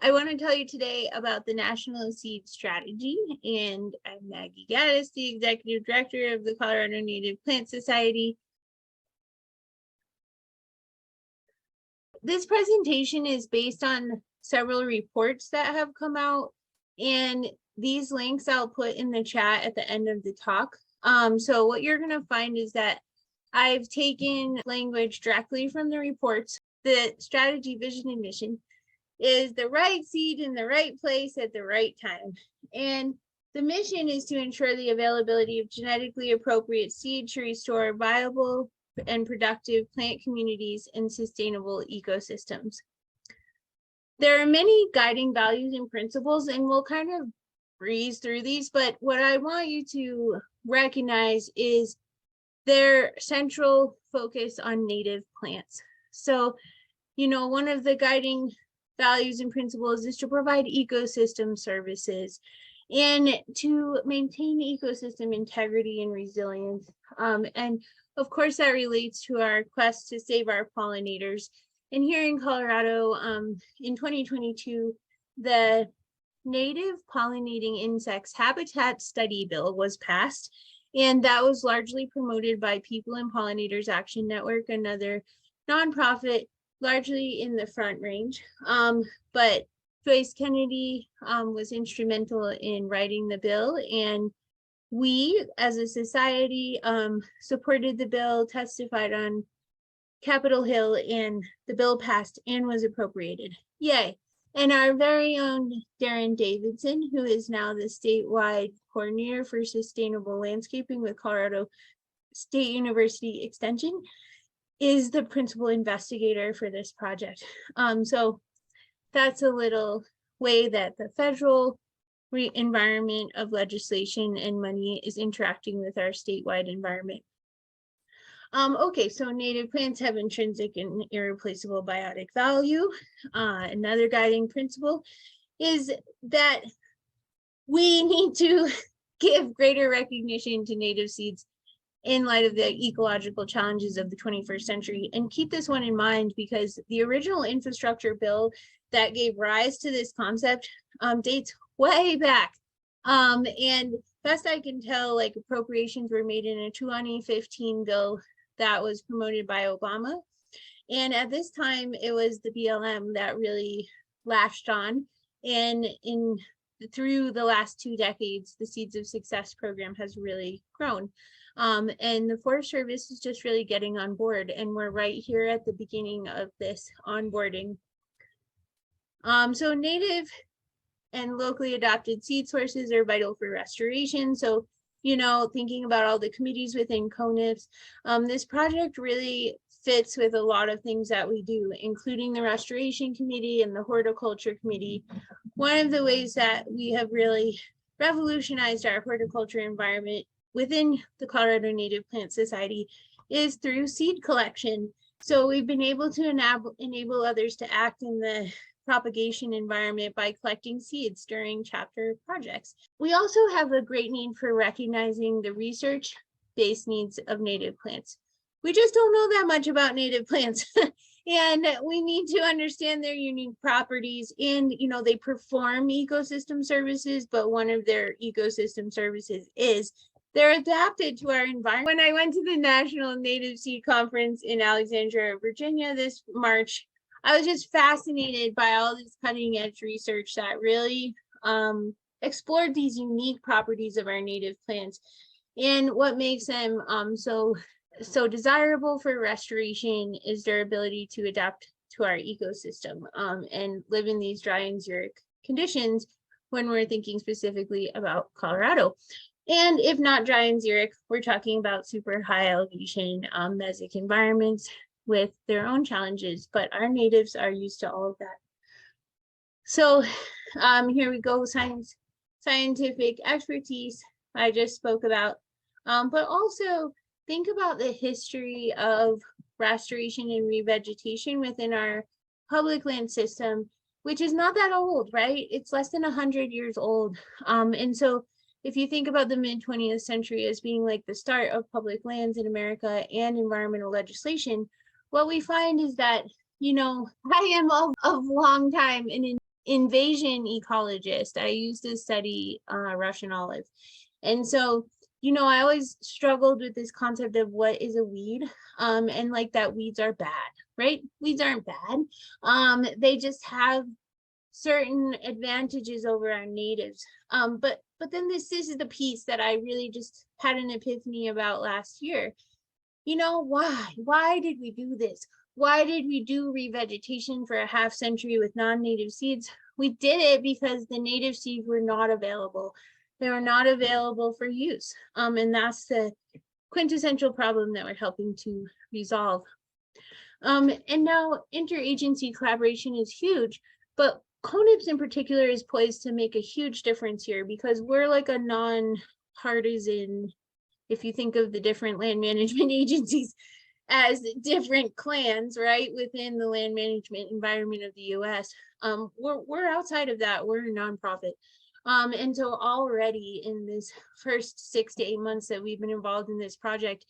I want to tell you today about the National Seed Strategy, and I'm Maggie Gaddis, the Executive Director of the Colorado Native Plant Society. This presentation is based on several reports that have come out, and these links I'll put in the chat at the end of the talk. So what you're going to find is that I've taken language directly from the reports. The strategy, vision, and mission is the right seed in the right place at the right time. And the mission is to ensure the availability of genetically appropriate seed to restore viable and productive plant communities and sustainable ecosystems. There are many guiding values and principles, and we'll kind of breeze through these, but what I want you to recognize is their central focus on native plants. So, one of the guiding values and principles is to provide ecosystem services and to maintain ecosystem integrity and resilience. And of course, that relates to our quest to save our pollinators. And here in Colorado, in 2022, the Native Pollinating Insects Habitat Study Bill was passed, and that was largely promoted by People and Pollinators Action Network, another nonprofit largely in the Front Range. But Joyce Kennedy was instrumental in writing the bill, and we as a society supported the bill, testified on Capitol Hill, and the bill passed and was appropriated. Yay. And our very own Darren Davidson, who is now the statewide coordinator for sustainable landscaping with Colorado State University Extension, is the principal investigator for this project. So that's a little way that the federal environment of legislation and money is interacting with our statewide environment. Okay, so native plants have intrinsic and irreplaceable biotic value. Another guiding principle is that we need to give greater recognition to native seeds in light of the ecological challenges of the 21st century. And keep this one in mind, because the original infrastructure bill that gave rise to this concept dates way back. And best I can tell, like, appropriations were made in a 2015 bill that was promoted by Obama. And at this time, it was the BLM that really latched on. And through the last 2 decades, the Seeds of Success program has really grown. And the Forest Service is just really getting on board, and we're right here at the beginning of this onboarding. So native and locally adopted seed sources are vital for restoration. So, thinking about all the committees within CONIPS, this project really fits with a lot of things that we do, including the Restoration Committee and the Horticulture Committee. One of the ways that we have really revolutionized our horticulture environment within the Colorado Native Plant Society is through seed collection. So we've been able to enable others to act in the propagation environment by collecting seeds during chapter projects. We also have a great need for recognizing the research-based needs of native plants. We just don't know that much about native plants. And we need to understand their unique properties. And, they perform ecosystem services, but one of their ecosystem services is they're adapted to our environment. When I went to the National Native Seed Conference in Alexandria, Virginia this March, I was just fascinated by all this cutting edge research that really explored these unique properties of our native plants and what makes them so desirable for restoration is their ability to adapt to our ecosystem and live in these dry and xeric conditions when we're thinking specifically about Colorado. And if not dry and xeric, we're talking about super high elevation mesic environments with their own challenges, but our natives are used to all of that. So here we go, scientific expertise I just spoke about, but also think about the history of restoration and revegetation within our public land system, which is not that old, right? It's less than 100 years old. And so if you think about the mid-20th century as being like the start of public lands in America and environmental legislation, what we find is that, I am of long time and in invasion ecologist. I used to study Russian olive. And so, you know, I always struggled with this concept of what is a weed, and like that weeds are bad, right? Weeds aren't bad. They just have certain advantages over our natives. But then this is the piece that I really just had an epiphany about last year. You know, why did we do this? Why did we do revegetation for a half century with non-native seeds? We did it because the native seeds were not available. They were not available for use. And that's the quintessential problem that we're helping to resolve. And now interagency collaboration is huge, but CONIPS in particular is poised to make a huge difference here because we're like a non-partisan, if you think of the different land management agencies as different clans, right, within the land management environment of the US. We're outside of that, we're a nonprofit. And so already in this first 6 to 8 months that we've been involved in this project,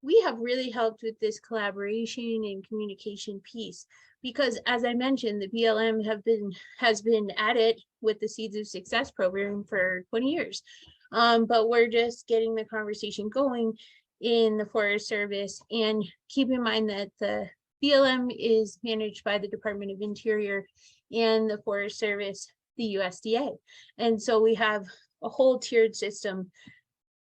we have really helped with this collaboration and communication piece because, as I mentioned, the BLM has been at it with the Seeds of Success program for 20 years. But we're just getting the conversation going in the Forest Service, and keep in mind that the BLM is managed by the Department of Interior and the Forest Service, the USDA. And so we have a whole tiered system,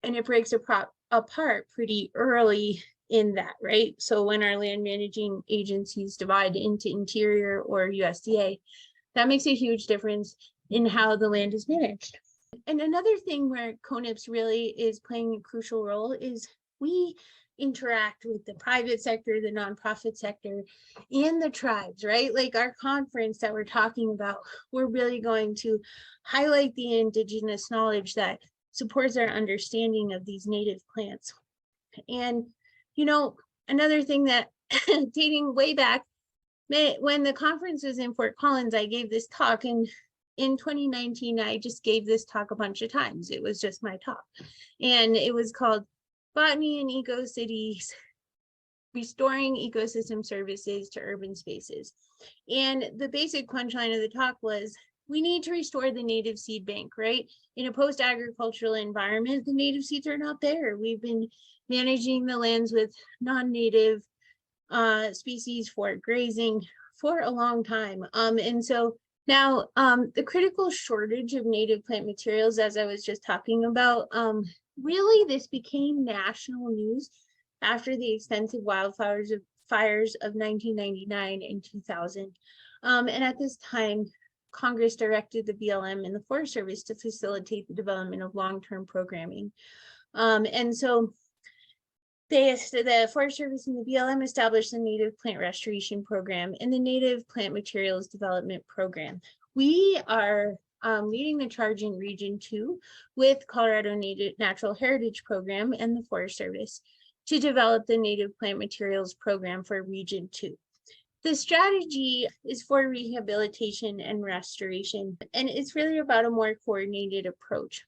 and it breaks apart pretty early in that, right? So when our land managing agencies divide into Interior or USDA, that makes a huge difference in how the land is managed. And another thing where CONIPS really is playing a crucial role is we interact with the private sector, the nonprofit sector, and the tribes, right? Like our conference that we're talking about, we're really going to highlight the indigenous knowledge that supports our understanding of these native plants. And, you know, another thing that dating way back, when the conference was in Fort Collins, I gave this talk, and in 2019, I just gave this talk a bunch of times. It was just my talk. And it was called Botany and Eco-Cities, Restoring Ecosystem Services to Urban Spaces. And the basic punchline of the talk was, we need to restore the native seed bank, right? In a post-agricultural environment, the native seeds are not there. We've been managing the lands with non-native species for grazing for a long time. And so now the critical shortage of native plant materials, as I was just talking about, really this became national news after the extensive fires of 1999 and 2000. And at this time, Congress directed the BLM and the Forest Service to facilitate the development of long-term programming. And so the Forest Service and the BLM established the Native Plant Restoration Program and the Native Plant Materials Development Program. We are leading the charge in Region 2 with Colorado Native Natural Heritage Program and the Forest Service to develop the Native Plant Materials Program for Region 2. The strategy is for rehabilitation and restoration, and it's really about a more coordinated approach.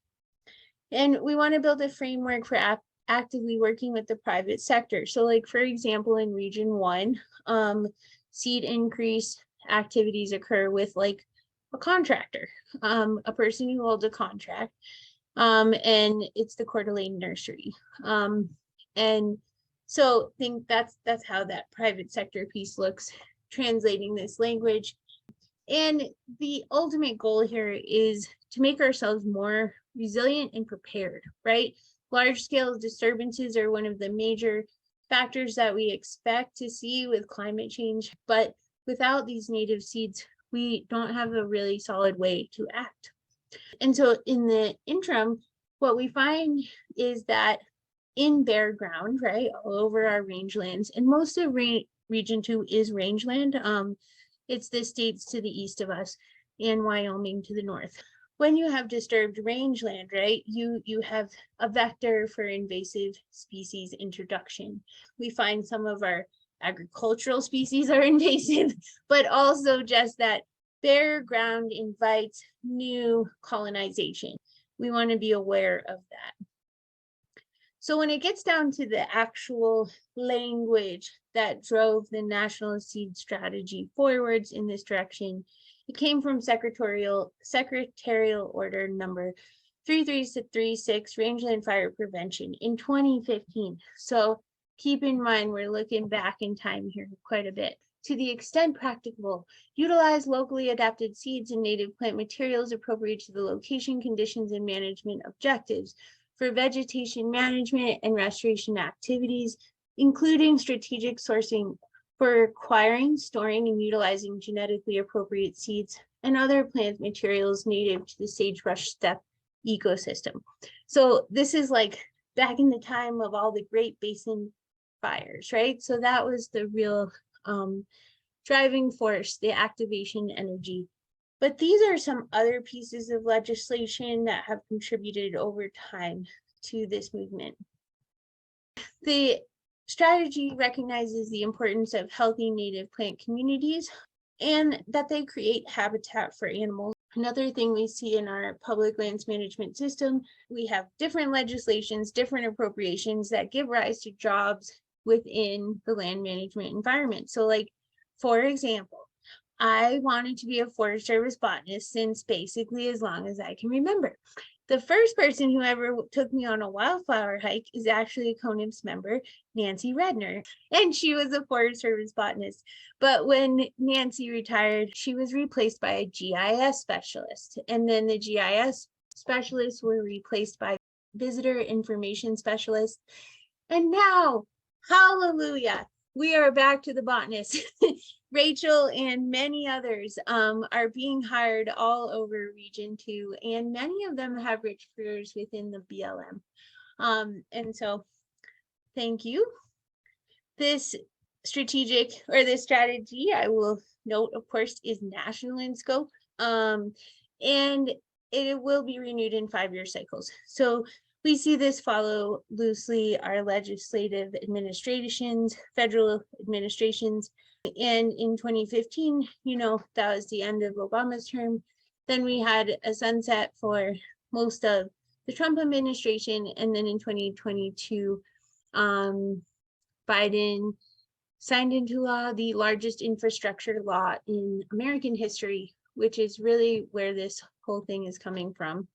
And we want to build a framework for actively working with the private sector. So like, for example, in Region 1, seed increase activities occur with like a contractor, a person who holds a contract, and it's the Coeur d'Alene Nursery. And so I think that's how that private sector piece looks, translating this language. And the ultimate goal here is to make ourselves more resilient and prepared, right? Large scale disturbances are one of the major factors that we expect to see with climate change, but without these native seeds, we don't have a really solid way to act. And so in the interim, what we find is that in bare ground, right, all over our rangelands, and most of Region 2 is rangeland. It's the states to the east of us and Wyoming to the north. When you have disturbed rangeland, right, you have a vector for invasive species introduction. We find some of our agricultural species are invasive, but also just that bare ground invites new colonization. We want to be aware of that. So when it gets down to the actual language that drove the National Seed Strategy forwards in this direction, It came from Secretarial Order number 3336, Rangeland Fire Prevention in 2015. So keep in mind, we're looking back in time here quite a bit. To the extent practicable, utilize locally adapted seeds and native plant materials appropriate to the location, conditions, and management objectives for vegetation management and restoration activities, including strategic sourcing for acquiring, storing, and utilizing genetically appropriate seeds and other plant materials native to the sagebrush steppe ecosystem. So this is like back in the time of all the Great Basin fires, right? So that was the real driving force, the activation energy. But these are some other pieces of legislation that have contributed over time to this movement. The strategy recognizes the importance of healthy native plant communities and that they create habitat for animals. Another thing we see in our public lands management system, we have different legislations, different appropriations that give rise to jobs within the land management environment. So like, for example, I wanted to be a Forest Service botanist since basically as long as I can remember. The first person who ever took me on a wildflower hike is actually a CONIPS member, Nancy Redner, and she was a Forest Service botanist. But when Nancy retired, she was replaced by a GIS specialist, and then the GIS specialists were replaced by visitor information specialists. And now, hallelujah, we are back to the botanist. Rachel and many others are being hired all over Region 2, and many of them have rich careers within the BLM. And so, thank you. This strategy, I will note, of course, is national in scope, and it will be renewed in 5-year cycles. So we see this follow loosely our legislative administrations, federal administrations. And in 2015, that was the end of Obama's term. Then we had a sunset for most of the Trump administration. And then in 2022, Biden signed into law the largest infrastructure law in American history, which is really where this whole thing is coming from.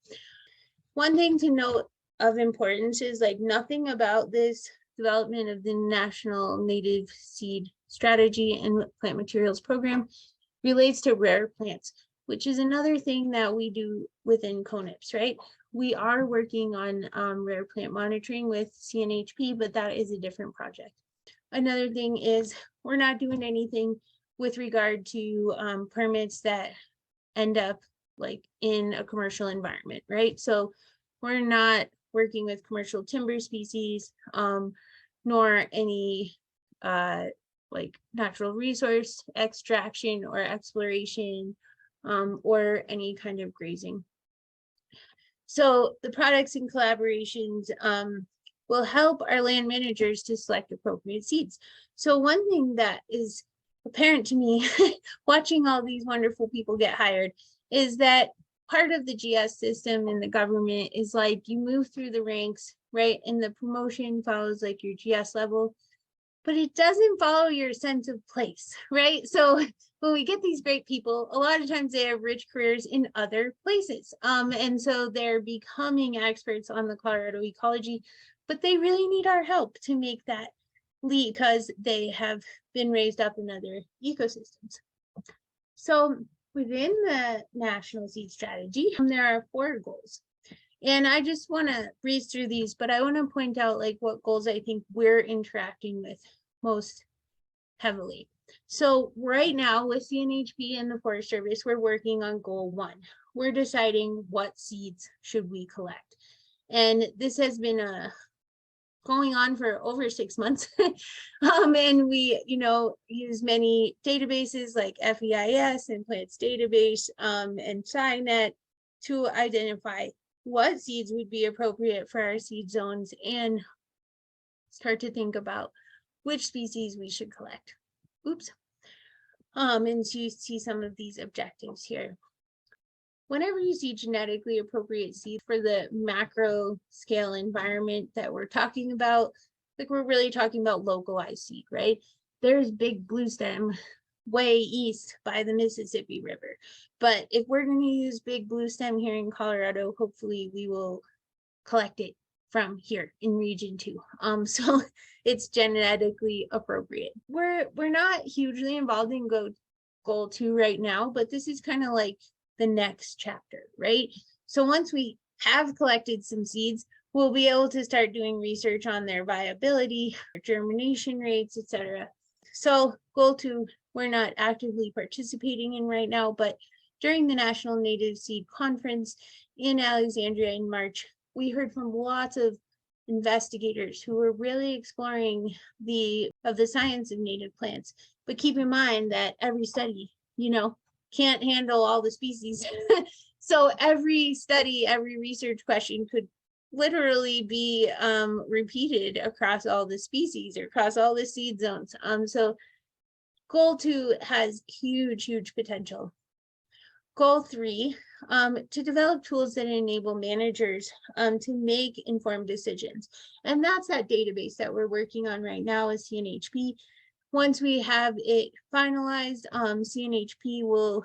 One thing to note of importance is like nothing about this development of the National Native Seed Strategy and Plant Materials Program relates to rare plants, which is another thing that we do within CONIPS, right? We are working on rare plant monitoring with CNHP, but that is a different project. Another thing is we're not doing anything with regard to permits that end up like in a commercial environment, right? So we're not working with commercial timber species, nor any like natural resource extraction or exploration, or any kind of grazing. So the products and collaborations will help our land managers to select appropriate seeds. So one thing that is apparent to me watching all these wonderful people get hired is that part of the GS system in the government is like you move through the ranks, right? And the promotion follows like your GS level, but it doesn't follow your sense of place, right? So when we get these great people, a lot of times they have rich careers in other places. And so they're becoming experts on the Colorado ecology, but they really need our help to make that leap because they have been raised up in other ecosystems. So within the National Seed Strategy, there are 4 goals. And I just want to breeze through these, but I want to point out like what goals I think we're interacting with most heavily. So right now with CNHP and the Forest Service, we're working on goal 1. We're deciding what seeds should we collect. And this has been going on for over 6 months. And we, use many databases like FEIS and Plants Database and SciNet to identify what seeds would be appropriate for our seed zones and start to think about which species we should collect. Oops. And so you see some of these objectives here. Whenever you see genetically appropriate seeds for the macro scale environment that we're talking about, like we're really talking about localized seed, right? There's big blue stem way east by the Mississippi River. But if we're going to use big blue stem here in Colorado, hopefully we will collect it from here in region 2. So it's genetically appropriate. We're not hugely involved in goal 2 right now, but this is kind of like the next chapter, right? So once we have collected some seeds, we'll be able to start doing research on their viability, germination rates, etc. So goal 2, we're not actively participating in right now, but during the National Native Seed Conference in Alexandria in March, we heard from lots of investigators who were really exploring the science of native plants. But keep in mind that every study, can't handle all the species. So every study, every research question could literally be repeated across all the species or across all the seed zones. So goal 2 has huge potential. Goal 3, to develop tools that enable managers to make informed decisions. And that's that database that we're working on right now with CNHP. Once we have it finalized, CNHP will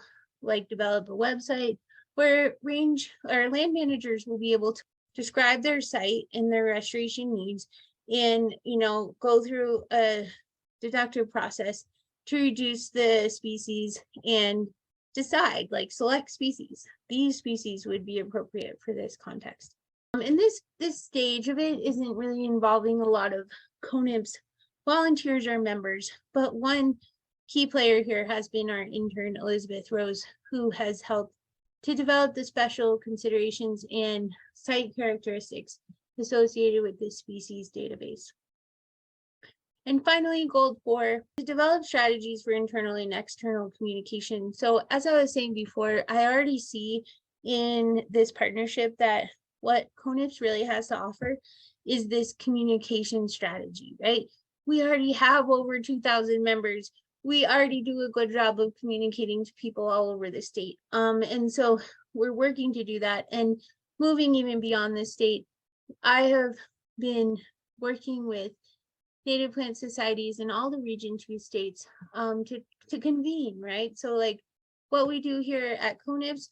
develop a website where land managers will be able to describe their site and their restoration needs and, go through a deductive process to reduce the species and decide, select species. These species would be appropriate for this context. And this stage of it isn't really involving a lot of CONIPS volunteers or members, but one key player here has been our intern, Elizabeth Rose, who has helped to develop the special considerations and site characteristics associated with this species database. And finally, goal 4, to develop strategies for internal and external communication. So as I was saying before, I already see in this partnership that what CONIPS really has to offer is this communication strategy, right? We already have over 2,000 members. We already do a good job of communicating to people all over the state. And so we're working to do that and moving even beyond the state. I have been working with native plant societies in all the region 2 states to convene, right? So what we do here at CONIPS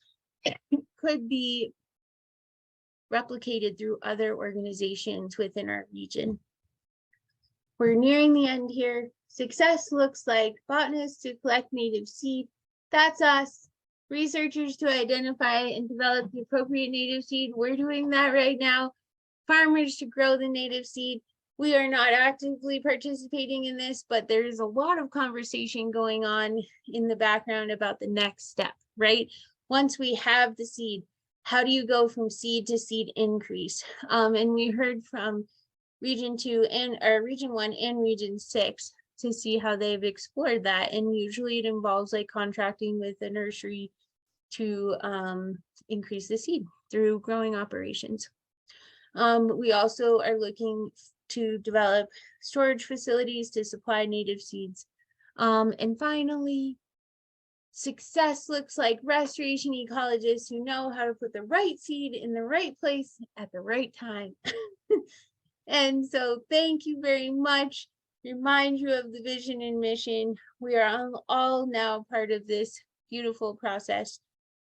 could be replicated through other organizations within our region. We're nearing the end here. Success looks like botanists to collect native seed. That's us. Researchers to identify and develop the appropriate native seed. We're doing that right now. Farmers to grow the native seed. We are not actively participating in this, but there is a lot of conversation going on in the background about the next step, right? Once we have the seed, how do you go from seed to seed increase? And we heard from region 2 and region 1 and region 6 to see how they've explored that. And usually it involves contracting with a nursery to increase the seed through growing operations. We also are looking to develop storage facilities to supply native seeds. And finally, success looks like restoration ecologists who know how to put the right seed in the right place at the right time. And so thank you very much. Remind you of the vision and mission. We are all now part of this beautiful process